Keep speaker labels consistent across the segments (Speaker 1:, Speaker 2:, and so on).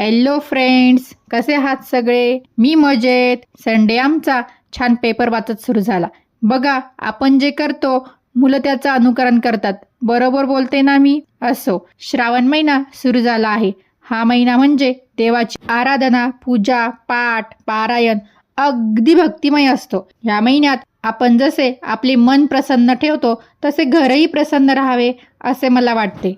Speaker 1: Hello friends, कसे आहात सगळे? मी मजेत. संडे आमचा छान पेपर वाचत सुरू झाला. बघा, आपण जे करतो मुलं त्याचं अनुकरण करतात. बरोबर बोलते ना मी? असो, श्रावण महिना सुरू झाला आहे. हा महिना म्हणजे देवाची आराधना, पूजा, पाठ, पारायण अगदी भक्तिमय असतो. या महिन्यात आपण जसे आपले मन प्रसन्न ठेवतो तसे घरही प्रसन्न राहावे असे मला वाटते.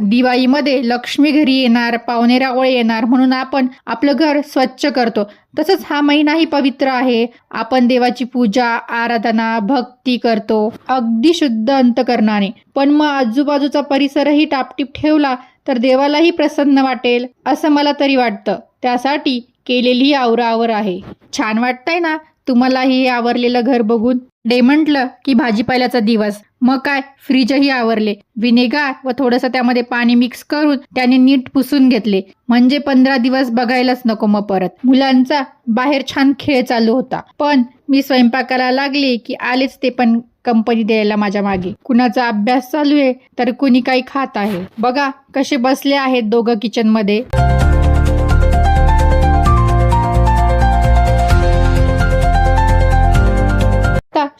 Speaker 1: दिवाळीमध्ये लक्ष्मी घरी येणार, पाहुणे रावळे येणार म्हणून आपण आपलं घर स्वच्छ करतो. तसंच हा महिनाही पवित्र आहे. आपण देवाची पूजा, आराधना, भक्ती करतो अगदी शुद्ध अंतकरणाने. पण मग आजूबाजूचा परिसरही टापटीप ठेवला तर देवालाही प्रसन्न वाटेल असं मला तरी वाटतं. त्यासाठी केलेली आवराआवर आहे. छान वाटतंय ना तुम्हालाही आवरलेलं घर बघून? डे म्हटलं की भाजीपाल्याचा दिवस. मग काय, फ्रीजही आवरले. विनेगर व थोडंसं त्यामध्ये पाणी मिक्स करून त्याने नीट पुसून घेतले. म्हणजे 15 दिवस बघायलाच नको मग परत. मुलांचा बाहेर छान खेळ चालू होता. पण मी स्वयंपाकाला लागले की आलेच ते पण कंपनी द्यायला माझ्या मागे. कुणाचा अभ्यास चालू आहे तर कुणी काही खात आहे. बघा कसे बसले आहेत दोघं किचन मध्ये.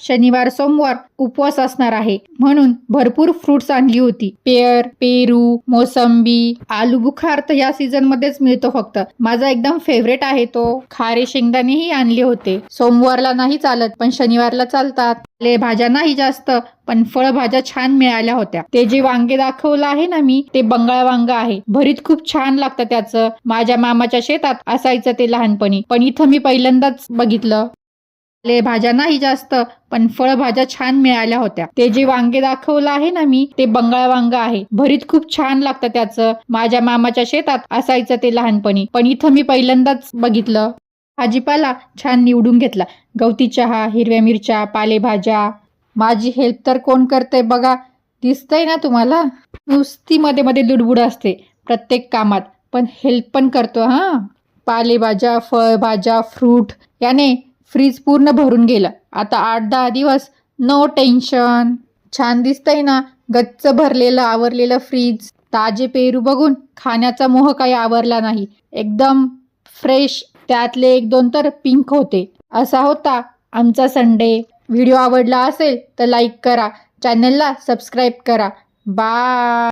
Speaker 1: शनिवार सोमवार उपवास असणार आहे म्हणून भरपूर फ्रुट्स आणली होती. पेर, पेरू, मोसंबी, आलू बुखार तर या सीझन मध्येच मिळतो फक्त. माझा एकदम फेवरेट आहे तो. खारे शेंगदाणेही आणले होते. सोमवारला नाही चालत पण शनिवारला चालतात. भाज्या नाही जास्त पण फळभाज्या छान मिळाल्या होत्या. ते जे वांगे दाखवलं आहे ना मी, ते बंगाळ वांग आहे. भरीत खूप छान लागतं त्याचं. माझ्या मामाच्या शेतात असायचं ते लहानपणी, पण इथं मी पहिल्यांदाच बघितलं. भाज्या नाही जास्त पण फळभाज्या छान मिळाल्या होत्या. ते जे वांगे दाखवलं आहे ना मी, ते बंगाळ वांग आहे. भरीत खूप छान लागतं त्याचं. माझ्या मामाच्या शेतात असायचं ते लहानपणी, पण इथं मी पहिल्यांदाच बघितलं. भाजीपाला छान निवडून घेतला. गवती चहा, हिरव्या मिरच्या, पालेभाज्या. माझी हेल्प तर कोण करतंय बघा. दिसतंय ना तुम्हाला? नुसती मध्ये मध्ये लुडबुड असते प्रत्येक कामात, पण हेल्प पण करतो हा. पालेभाज्या, फळभाज्या, फ्रूट याने फ्रीज पूर्ण भरून गेलं. आता 8-10 दिवस नो टेन्शन. छान दिसतंय ना गच्च भरलेलं आवरलेलं फ्रीज. ताजे पेरू बघून खाण्याचा मोह काही आवरला नाही. एकदम फ्रेश. त्यातले 1-2 तर पिंक होते. असा होता आमचा संडे. व्हिडिओ आवडला असेल तर लाईक करा, चॅनलला सबस्क्राईब करा. बाय.